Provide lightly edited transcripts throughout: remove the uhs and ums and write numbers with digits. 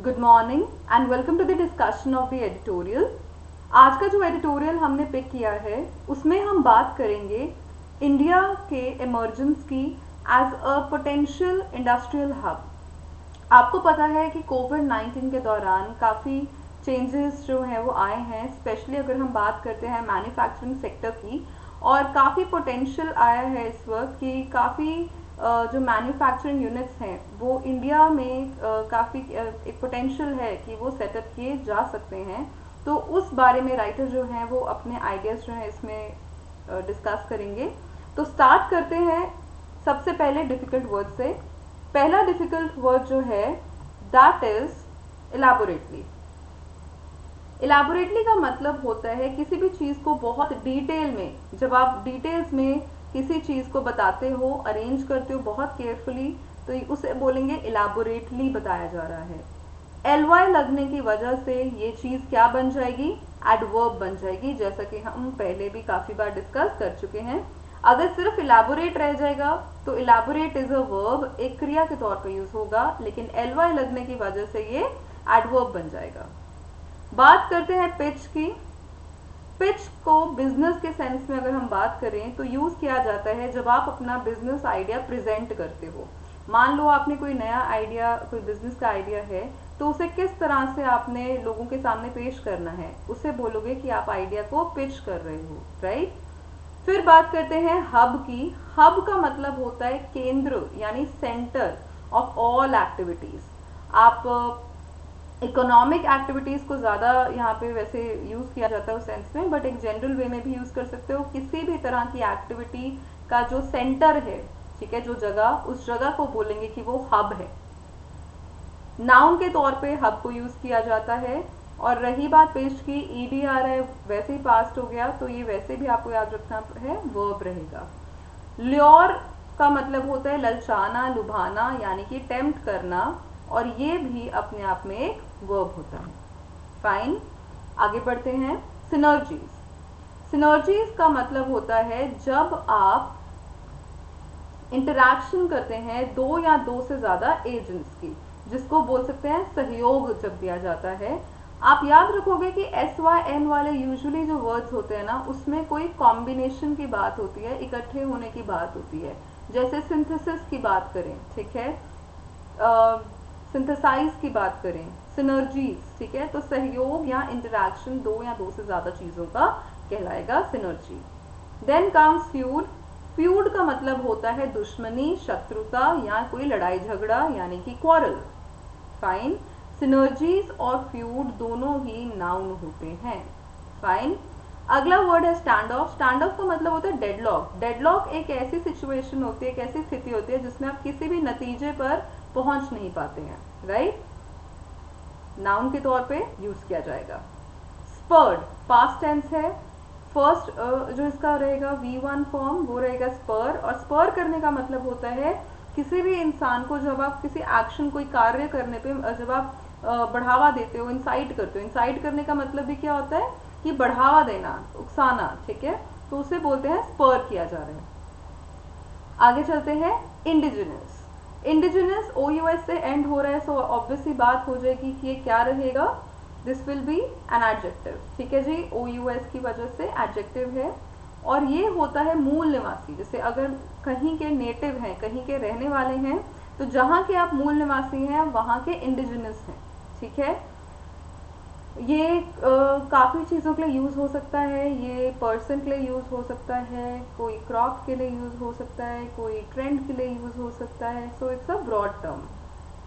Good morning and welcome to the discussion of the editorial. आज का जो editorial हमने पिक किया है उसमें हम बात करेंगे इंडिया के इमर्जेंस की as a potential industrial hub. आपको पता है कि कोविड-19 के दौरान काफ़ी चेंजेस जो हैं वो आए हैं, स्पेशली अगर हम बात करते हैं मैन्युफैक्चरिंग सेक्टर की, और काफ़ी पोटेंशियल आया है इस वक्त कि काफ़ी जो मैन्युफैक्चरिंग यूनिट्स हैं वो इंडिया में काफ़ी एक पोटेंशियल है कि वो सेटअप किए जा सकते हैं। तो उस बारे में राइटर जो हैं वो अपने आइडियाज़ जो हैं इसमें डिस्कस करेंगे। तो स्टार्ट करते हैं सबसे पहले डिफ़िकल्ट वर्ड से। पहला डिफ़िकल्ट वर्ड जो है दैट इज़ इलैबोरेटली। इलैबोरेटली का मतलब होता है किसी भी चीज़ को बहुत डिटेल में, जब आप डिटेल्स में किसी चीज़ को बताते हो, अरेंज करते हो बहुत केयरफुली, तो उसे बोलेंगे इलैबोरेटली बताया जा रहा है। एलवाई लगने की वजह से ये चीज़ क्या बन जाएगी? एडवर्ब बन जाएगी, जैसा कि हम पहले भी काफ़ी बार डिस्कस कर चुके हैं। अगर सिर्फ इलैबोरेट रह जाएगा तो इलैबोरेट इज अ वर्ब, एक क्रिया के तौर पर यूज होगा, लेकिन एलवाई लगने की वजह से ये एडवर्ब बन जाएगा। बात करते हैं पिच की। पिच को बिजनेस के सेंस में अगर हम बात करें तो यूज किया जाता है जब आप अपना बिजनेस आइडिया प्रेजेंट करते हो। मान लो आपने कोई नया आइडिया, कोई बिजनेस का आइडिया है, तो उसे किस तरह से आपने लोगों के सामने पेश करना है, उसे बोलोगे कि आप आइडिया को पिच कर रहे हो, राइट। फिर बात करते हैं हब की। हब का मतलब होता है केंद्र, यानी सेंटर ऑफ ऑल एक्टिविटीज। आप इकोनॉमिक एक्टिविटीज़ को ज़्यादा यहाँ पे वैसे यूज़ किया जाता है उस सेंस में, बट एक जनरल वे में भी यूज़ कर सकते हो। किसी भी तरह की एक्टिविटी का जो सेंटर है, ठीक है, जो जगह, उस जगह को बोलेंगे कि वो हब है। नाउन के तौर पे हब को यूज़ किया जाता है। और रही बात पेस्ट की, ईडी आ रहा है, वैसे ही पास्ट हो गया, तो ये वैसे भी आपको याद रखना है, वर्ब रहेगा। ल्योर का मतलब होता है ललचाना, लुभाना, यानी कि टेम्प्ट करना, और ये भी अपने आप में एक वर्ब होता है। फाइन, आगे बढ़ते हैं। सिनर्जीज। सिनर्जीज का मतलब होता है जब आप इंटरैक्शन करते हैं दो या दो से ज़्यादा एजेंट्स की, जिसको बोल सकते हैं सहयोग जब दिया जाता है। आप याद रखोगे कि एस वाई एन वाले यूजुअली जो वर्ड्स होते हैं ना, उसमें कोई कॉम्बिनेशन की बात होती है, इकट्ठे होने की बात होती है। जैसे सिंथेसिस की बात करें, ठीक है, सिंथेसाइज की बात करें, सिनर्जीज, ठीक है, तो सहयोग या इंटरैक्शन दो या दो से ज़्यादा चीज़ों का कहलाएगा synergy. Then comes feud. Feud का मतलब होता है दुश्मनी, शत्रुता, या कोई लड़ाई झगड़ा, यानी कि क्वारल। फाइन, सिनर्जीज और फ्यूड दोनों ही नाउन होते हैं। फाइन, अगला वर्ड है स्टैंड ऑफ। स्टैंड ऑफ का मतलब होता है डेडलॉक। डेडलॉक एक ऐसी सिचुएशन होती है, एक ऐसी स्थिति होती है जिसमें आप किसी भी नतीजे पर पहुंच नहीं पाते हैं, राइट। नाउन के तौर पे यूज किया जाएगा। स्पर्ड पास्ट टेंस है। फर्स्ट जो इसका रहेगा V1 फॉर्म, वो रहेगा स्पर। और स्पर करने का मतलब होता है किसी भी इंसान को, जब आप किसी एक्शन, कोई कार्य करने पे जब आप बढ़ावा देते हो, इंसाइट करते हो। इंसाइट करने का मतलब भी क्या होता है कि बढ़ावा देना, उकसाना, ठीक है, तो उसे बोलते हैं स्पर किया जा रहा है। आगे चलते हैं। इंडिजिनस। इंडिजिनस OUS से एंड हो रहा है, सो ऑब्वियसली बात हो जाएगी कि ये क्या रहेगा, this will be an adjective, ठीक है जी, OUS की वजह से एडजेक्टिव है। और ये होता है मूल निवासी। जैसे अगर कहीं के नेटिव हैं, कहीं के रहने वाले हैं, तो जहाँ के आप मूल निवासी हैं वहाँ के इंडिजिनस हैं, ठीक है। ये काफ़ी चीज़ों के लिए यूज़ हो सकता है। ये पर्सन के लिए यूज़ हो सकता है, कोई क्रॉप के लिए यूज़ हो सकता है, कोई ट्रेंड के लिए यूज़ हो सकता है। So it's a broad term.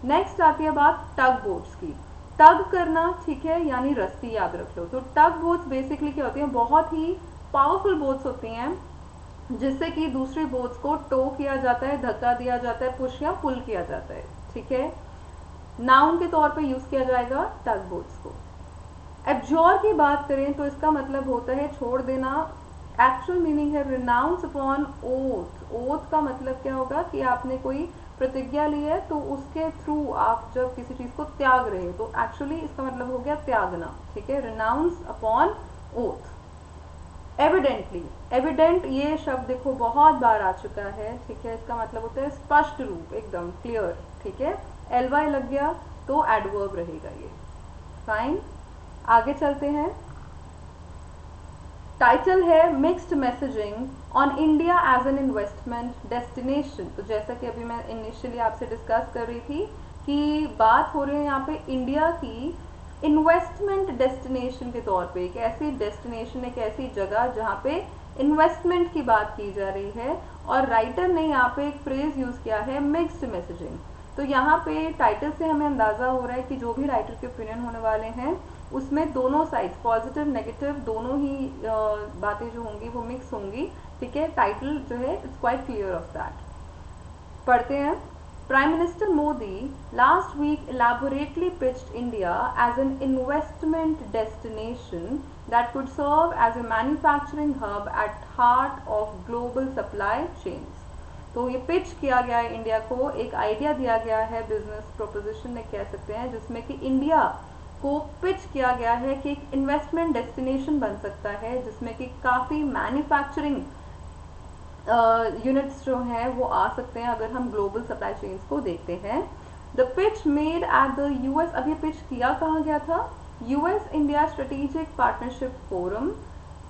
Next आती है बात टग बोट्स की। टग करना, ठीक है, यानी रस्सी, याद रख लो। तो टग बोट्स बेसिकली क्या होती हैं, बहुत ही पावरफुल बोट्स होती हैं, जिससे कि दूसरी बोट्स को टो किया जाता है, धक्का दिया जाता है, पुश या पुल किया जाता है, ठीक है। नाउन के तौर पे यूज़ किया जाएगा टग बोट्स को। एब्जॉर की बात करें तो इसका मतलब होता है छोड़ देना। एक्चुअल मीनिंग है रिनाउंस अपॉन ओथ। ओथ का मतलब क्या होगा कि आपने कोई प्रतिज्ञा ली है, तो उसके थ्रू आप जब किसी चीज को त्याग रहे हो, तो एक्चुअली इसका मतलब हो गया त्यागना, ठीक है, renounce upon oath. Evidently. Evident ये शब्द देखो बहुत बार आ चुका है, ठीक है, इसका मतलब होता है स्पष्ट रूप, एकदम क्लियर, ठीक है। एलवाई लग गया तो एडवर्ब रहेगा ये। फाइन, आगे चलते हैं। टाइटल है mixed messaging on India as an investment destination. तो जैसा कि अभी मैं इनिशियली आपसे डिस्कस कर रही थी कि बात हो रही है यहाँ पे इंडिया की इन्वेस्टमेंट डेस्टिनेशन के तौर पे, एक ऐसी डेस्टिनेशन, एक ऐसी जगह जहाँ पे इन्वेस्टमेंट की बात की जा रही है। और राइटर ने यहाँ पे एक फ्रेज यूज किया है मिक्स्ड मैसेजिंग। तो यहाँ पे टाइटल से हमें अंदाजा हो रहा है कि जो भी राइटर के ओपिनियन होने वाले हैं उसमें दोनों साइड्स, पॉजिटिव नेगेटिव दोनों ही बातें जो होंगी वो मिक्स होंगी। ठीक है, टाइटल जो है it's quite clear of that. पढ़ते हैं। Prime Minister Modi last week elaborately pitched India as an investment destination that could serve as a manufacturing hub at heart of global supply chains। तो ये pitch किया गया है India को, एक idea दिया गया है, बिजनेस प्रोपोजिशन कह सकते हैं, जिसमें कि इंडिया को पिच किया गया है कि एक इन्वेस्टमेंट डेस्टिनेशन बन सकता है जिसमें कि काफ़ी मैन्युफैक्चरिंग यूनिट्स जो हैं वो आ सकते हैं अगर हम ग्लोबल सप्लाई चेन्स को देखते हैं। The pitch made at the US, अब ये पिच किया कहाँ गया था? US India strategic partnership forum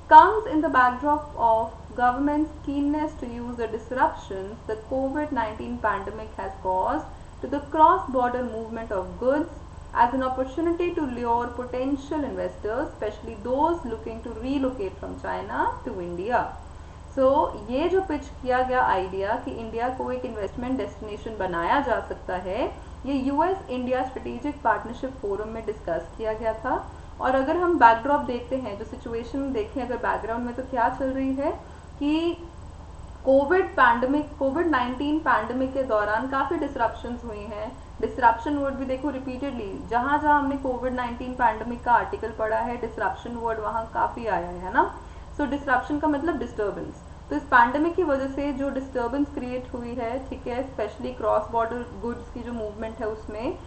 comes in the backdrop of government's keenness to use the disruptions the COVID-19 pandemic has caused to the cross-border movement of goods as an opportunity to lure potential investors, especially those looking to relocate from China to India। सो ये जो pitch किया गया idea कि India को एक investment destination बनाया जा सकता है, ये US India strategic partnership forum में डिस्कस किया गया था। और अगर हम बैकड्रॉप देखते हैं, जो सिचुएशन देखें अगर बैकग्राउंड में, तो क्या चल रही है कि कोविड-19 पैंडमिक के दौरान काफ़ी डिसरप्शंस हुई हैं। डिसरप्शन वर्ड भी देखो रिपीटेडली, जहाँ जहाँ हमने कोविड-19 पैंडमिक का आर्टिकल पढ़ा है डिसरप्शन वर्ड वहाँ काफ़ी आया है ना। सो डिसरप्शन का मतलब डिस्टर्बेंस। तो इस पैंडमिक की वजह से जो डिस्टर्बेंस क्रिएट हुई है, ठीक है, स्पेशली क्रॉस बॉर्डर गुड्स की जो मूवमेंट है उसमें,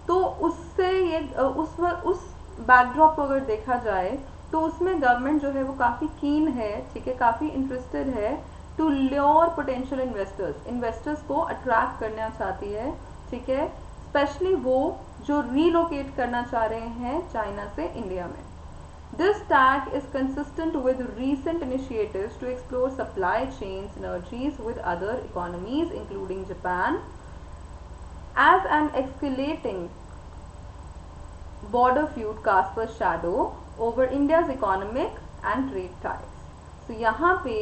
तो उससे ये उस बैकड्रॉप को अगर देखा जाए तो उसमें गवर्नमेंट जो है वो काफ़ी कीन है, ठीक है, काफ़ी इंटरेस्टेड है टू ल्योर पोटेंशियल इन्वेस्टर्स को अट्रैक्ट करना चाहती है, ठीक है, स्पेशली वो जो रीलोकेट करना चाह रहे हैं चाइना से इंडिया में। This tag is consistent with recent initiatives to explore supply chain synergies with other economies, including Japan, as an escalating border feud casts a shadow over India's economic and trade ties। So यहाँ पे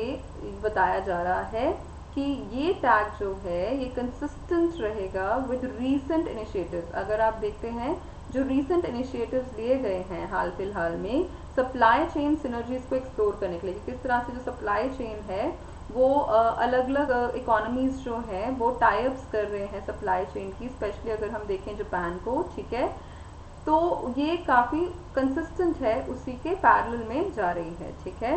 बताया जा रहा है कि ये tag जो है ये कंसिस्टेंट रहेगा विद रीसेंट इनिशिएटिव्स। अगर आप देखते हैं जो रीसेंट इनिशिएटिव्स लिए गए हैं हाल फिलहाल में सप्लाई चेन सिनर्जीज को एक्सप्लोर करने के लिए, किस तरह से जो सप्लाई चेन है वो अलग अलग इकोनॉमीज जो हैं वो टाइप्स कर रहे हैं सप्लाई चेन की, स्पेशली अगर हम देखें जापान को, ठीक है, तो ये काफ़ी कंसिस्टेंट है, उसी के पैरेलल में जा रही है, ठीक है।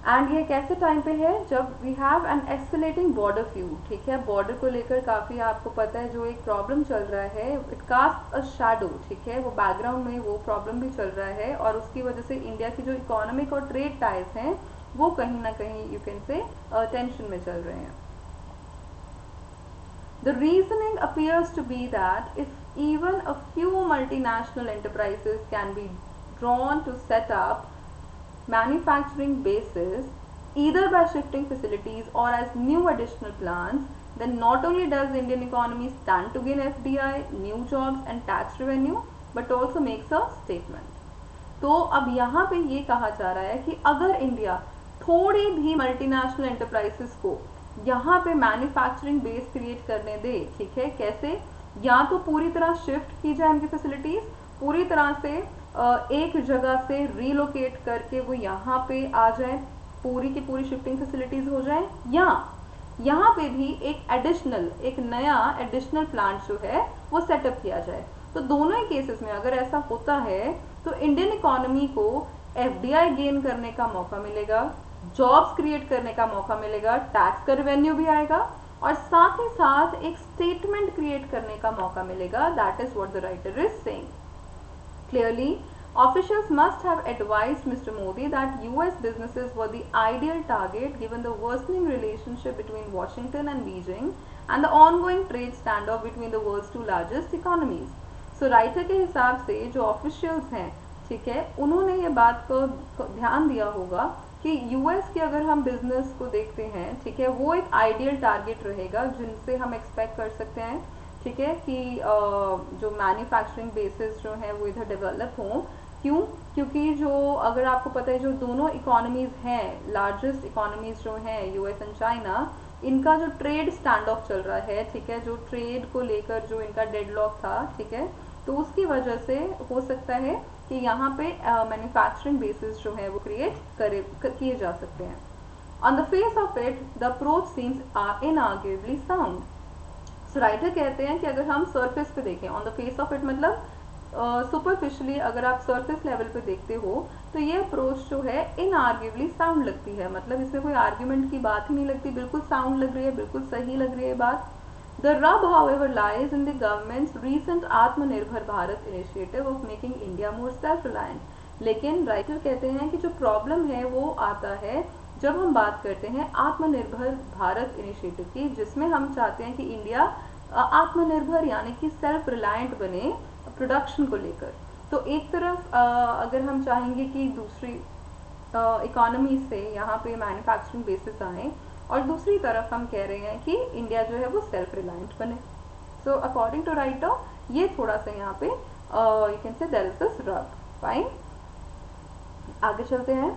एंड ये कैसे टाइम पे है? जब we have an escalating border feud, ठीक है, बॉर्डर को लेकर काफ़ी आपको पता है जो एक प्रॉब्लम चल रहा है, इट कास्ट अ शैडो, ठीक है, वो बैकग्राउंड में वो प्रॉब्लम भी चल रहा है और उसकी वजह से इंडिया की जो इकोनॉमिक और ट्रेड टाइज हैं वो कहीं ना कहीं यू कैन से टेंशन में चल रहे हैं। The reasoning appears to be that if even a few multinational enterprises can be drawn to set up manufacturing bases either by shifting facilities or as new additional plants, then not only does the Indian economy stand to gain FDI, new jobs and tax revenue, but also makes a statement। तो अब यहाँ पे ये कहा जा रहा है कि अगर इंडिया थोड़ी भी मल्टीनेशनल एंटरप्राइजेस को यहाँ पे मैन्युफैक्चरिंग बेस क्रिएट करने दे, ठीक है, कैसे? या तो पूरी तरह शिफ्ट की जाए उनकी फैसिलिटीज, पूरी तरह से एक जगह से रीलोकेट करके वो यहाँ पे आ जाए, पूरी की पूरी शिफ्टिंग फैसिलिटीज हो जाए, या यहाँ पे भी एक नया एडिशनल प्लांट जो है वो सेटअप किया जाए। तो दोनों ही केसेस में अगर ऐसा होता है तो इंडियन इकोनॉमी को एफडीआई गेन करने का मौका मिलेगा, जॉब्स क्रिएट करने का मौका मिलेगा, टैक्स का रेवेन्यू भी आएगा और साथ ही साथ एक स्टेटमेंट क्रिएट करने का मौका मिलेगा। That is what the writer is saying. Clearly, officials must have advised Mr. Modi that US businesses were the ideal target given the worsening relationship between Washington and Beijing and the ongoing trade standoff between the world's two largest economies. So writer के हिसाब से जो officials हैं, ठीक है, उन्होंने ये बात को ध्यान दिया होगा कि यूएस की अगर हम बिजनेस को देखते हैं, ठीक है, वो एक आइडियल टारगेट रहेगा जिनसे हम एक्सपेक्ट कर सकते हैं, ठीक है, कि जो मैन्युफैक्चरिंग बेसिस जो है वो इधर डेवलप हों। क्यों? क्योंकि जो अगर आपको पता है जो दोनों इकोनॉमीज हैं, लार्जेस्ट इकोनॉमीज जो हैं यूएस एंड चाइना, इनका जो ट्रेड स्टैंड ऑफ चल रहा है, ठीक है, जो ट्रेड को लेकर जो इनका डेडलॉक था, ठीक है, तो उसकी वजह से हो सकता है कि यहाँ पे मैन्युफैक्चरिंग बेसिस जो है वो क्रिएट किए जा सकते हैं। On the face of it the approach seems inarguably sound. So writer कहते हैं कि अगर हम सरफेस पे देखें, on the face of it मतलब सुपरफिशली अगर आप सरफेस लेवल पे देखते हो तो ये अप्रोच जो है इनआर्ग्यूएबली साउंड लगती है, मतलब इसमें कोई आर्ग्यूमेंट की बात ही नहीं लगती, बिल्कुल साउंड लग रही है, बिल्कुल सही लग रही है बात। The rub, however, lies in the government's recent आत्मनिर्भर Bharat initiative of making India more self-reliant. लेकिन राइटर कहते हैं कि जो प्रॉब्लम है वो आता है जब हम बात करते हैं आत्मनिर्भर भारत इनिशिएटिव की, जिसमें हम चाहते हैं कि इंडिया आत्मनिर्भर यानी कि सेल्फ रिलायंट बने प्रोडक्शन को लेकर। तो एक तरफ अगर हम चाहेंगे कि दूसरी इकोनॉमी से यहाँ पे मैन्युफैक्चरिंग बेसिस आए, और दूसरी तरफ हम कह रहे हैं कि इंडिया जो है वो सेल्फ रिलायंट बने। सो अकॉर्डिंग टू राइटर ये थोड़ा सा यहाँ पे you can say there is this rub. Fine, आगे चलते हैं।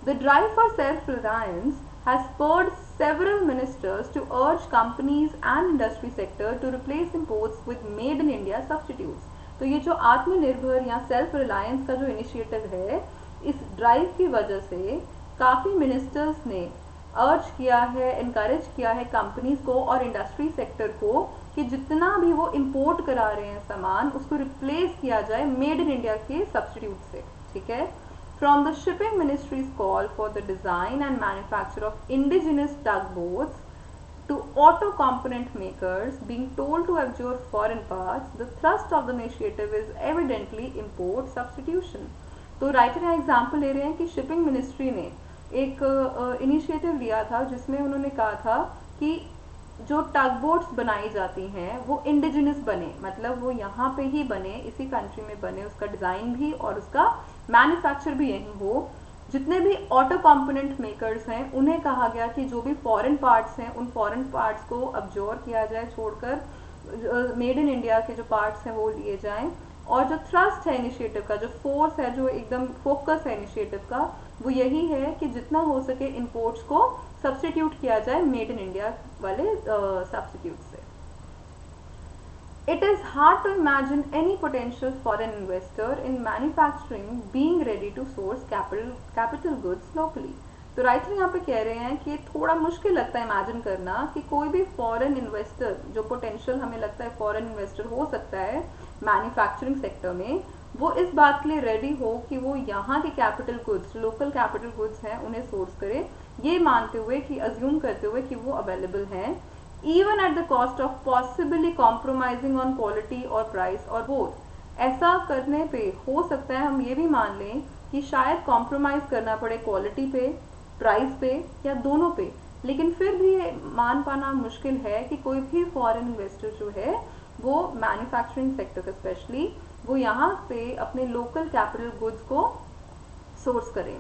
The drive for self reliance has spurred several ministers to urge companies and industry sector to replace imports with made in India substitutes. तो ये जो आत्मनिर्भर या self reliance का जो इनिशिएटिव है, इस ड्राइव की वजह से काफ़ी मिनिस्टर्स ने अर्ज किया है, इनकरेज किया है कंपनीज को और इंडस्ट्री सेक्टर को कि जितना भी वो इंपोर्ट करा रहे हैं सामान उसको रिप्लेस किया जाए मेड इन इंडिया के सब्स्टिट्यूट से, ठीक है। From the shipping ministries call for the design and manufacture of indigenous tug boats to auto component makers being told to absorb foreign parts, the thrust of the initiative is evidently import substitution. तो writer यहाँ example ले रहे हैं कि shipping ministry ने एक initiative लिया था जिसमें उन्होंने कहा था कि जो टग बोट्स बनाई जाती हैं वो इंडिजिनस बने, मतलब वो यहाँ पे ही बने, इसी कंट्री में बने, उसका डिज़ाइन भी और उसका मैन्युफैक्चर भी यहीं हो। जितने भी ऑटो कंपोनेंट मेकर्स हैं उन्हें कहा गया कि जो भी फॉरेन पार्ट्स हैं उन फॉरेन पार्ट्स को अब्जॉर्ब किया जाए, छोड़कर मेड इन इंडिया के जो पार्ट्स हैं वो लिए जाएं। और जो थ्रस्ट है इनिशिएटिव का, जो फोर्स है, जो एकदम फोकस है इनिशिएटिव का, वो यही है कि जितना हो सके इंपोर्ट्स को सब्स्टिट्यूट किया जाए मेड इन इंडिया वाले सब्स्टिट्यूट से। It is hard to imagine any potential foreign investor in manufacturing being ready to source capital goods locally. तो राइटर यहाँ पे कह रहे हैं कि थोड़ा मुश्किल लगता है इमेजिन करना कि कोई भी फॉरेन इन्वेस्टर, जो पोटेंशियल हमें लगता है फॉरेन इन्वेस्टर हो सकता है मैन्युफैक्चरिंग सेक्टर में, वो इस बात के लिए रेडी हो कि वो यहाँ के capital goods, local capital goods हैं, उन्हें सोर्स करे, ये मानते हुए कि अज्यूम करते हुए कि वो अवेलेबल हैं, even at the cost of possibly compromising on quality और price और both। ऐसा करने पे हो सकता है हम ये भी मान लें कि शायद कॉम्प्रोमाइज़ करना पड़े क्वालिटी पे, प्राइस पे या दोनों पे, लेकिन फिर भी ये मान पाना मुश्किल है कि कोई भी फॉरेन इन्वेस्टर जो है वो मैन्युफैक्चरिंग सेक्टर का स्पेशली वो यहाँ से अपने लोकल कैपिटल गुड्स को सोर्स करें।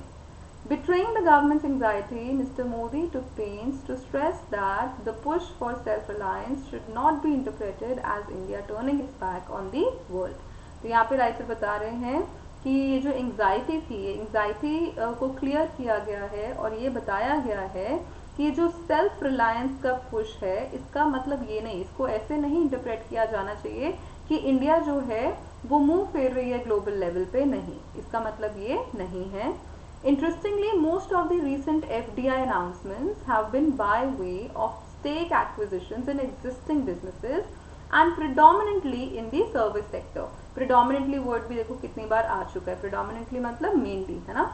Betraying the government's anxiety, Mr. Modi took pains to stress that the push for self-reliance should not be interpreted as India turning its back on the world. तो यहाँ पे writer बता रहे हैं कि ये जो एंग्जाइटी थी, एंग्जाइटी को क्लियर किया गया है और ये बताया गया है कि जो सेल्फ रिलायंस का पुश है इसका मतलब ये नहीं, इसको ऐसे नहीं इंटरप्रेट किया जाना चाहिए कि इंडिया जो है वो मुंह फेर रही है ग्लोबल लेवल पे, नहीं, इसका मतलब ये नहीं है। Interestingly, most of the recent FDI announcements have been by way of stake acquisitions in existing businesses and predominantly in the service sector. Predominantly word भी देखो कितनी बार आ चुका है, predominantly मतलब mainly, है ना।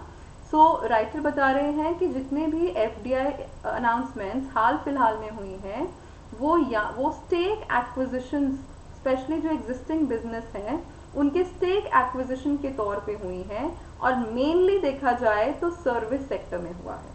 So राइटर बता रहे हैं कि जितने भी FDI announcements हाल फिलहाल में हुई हैं वो stake acquisitions, स्पेशली जो existing business हैं उनके स्टेक एक्विजिशन के तौर पे हुई हैं और मेनली देखा जाए तो सर्विस सेक्टर में हुआ है।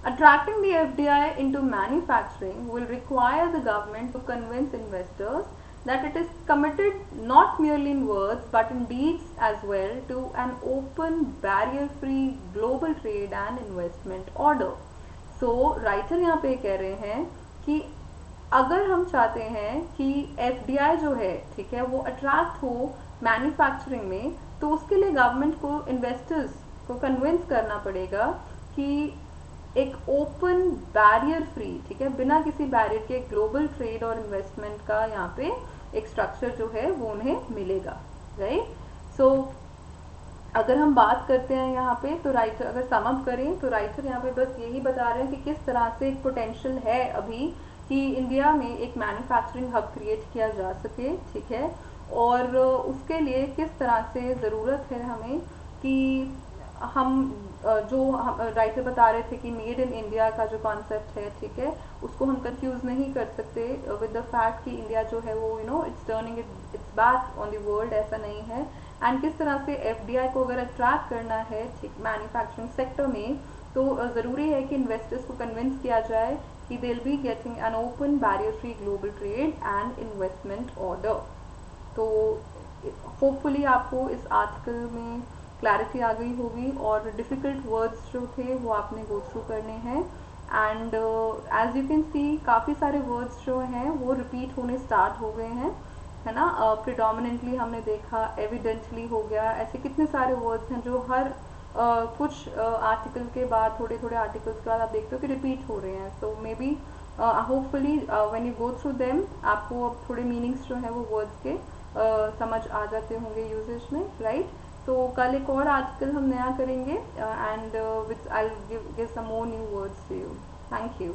Attracting the FDI into manufacturing will require the government to convince investors that it is committed not merely in words but in deeds as well to an open, barrier-free global trade and investment order. So writer यहाँ पे कह रहे हैं कि अगर हम चाहते हैं कि एफडीआई जो है, ठीक है, वो अट्रैक्ट हो मैन्युफैक्चरिंग में, तो उसके लिए गवर्नमेंट को इन्वेस्टर्स को कन्विंस करना पड़ेगा कि एक ओपन बैरियर फ्री, ठीक है, बिना किसी बैरियर के ग्लोबल ट्रेड और इन्वेस्टमेंट का यहाँ पे एक स्ट्रक्चर जो है वो उन्हें मिलेगा, राइट। सो अगर हम बात करते हैं यहाँ पे, तो राइटर अगर सम अप करें तो राइटर यहाँ पे बस यही बता रहे हैं कि किस तरह से एक पोटेंशियल है अभी कि इंडिया में एक मैन्युफैक्चरिंग हब क्रिएट किया जा सके, ठीक है, और उसके लिए किस तरह से ज़रूरत है हमें कि हम जो राइटर बता रहे थे कि मेड इन इंडिया का जो कॉन्सेप्ट है, ठीक है, उसको हम कंफ्यूज नहीं कर सकते विद द फैक्ट कि इंडिया जो है वो it's turning it's back on the world, ऐसा नहीं है। एंड किस तरह से एफडीआई को अगर अट्रैक्ट करना है, ठीक, मैन्युफैक्चरिंग सेक्टर में, तो ज़रूरी है कि इन्वेस्टर्स को कन्विंस किया जाए कि they will be getting an open barrier free global trade and investment order. तो होपफुली आपको इस आर्टिकल में क्लैरिटी आ गई होगी और डिफ़िकल्ट वर्ड्स जो थे वो आपने गो थ्रू करने हैं। And as you can see काफ़ी सारे वर्ड्स जो हैं वो रिपीट होने स्टार्ट हो गए हैं, है ना। प्रिडोमिनेंटली हमने देखा, एविडेंटली हो गया, ऐसे कितने सारे वर्ड्स हैं जो हर कुछ आर्टिकल के बाद, थोड़े थोड़े आर्टिकल्स के बाद आप देखते हो कि रिपीट हो रहे हैं। So maybe hopefully when you go through them आपको अब थोड़े मीनिंग्स जो हैं वो वर्ड्स के समझ आ जाते होंगे यूजेज में, राइट। सो कल एक और आर्टिकल हम नया करेंगे and which I give some more new words to you. Thank you.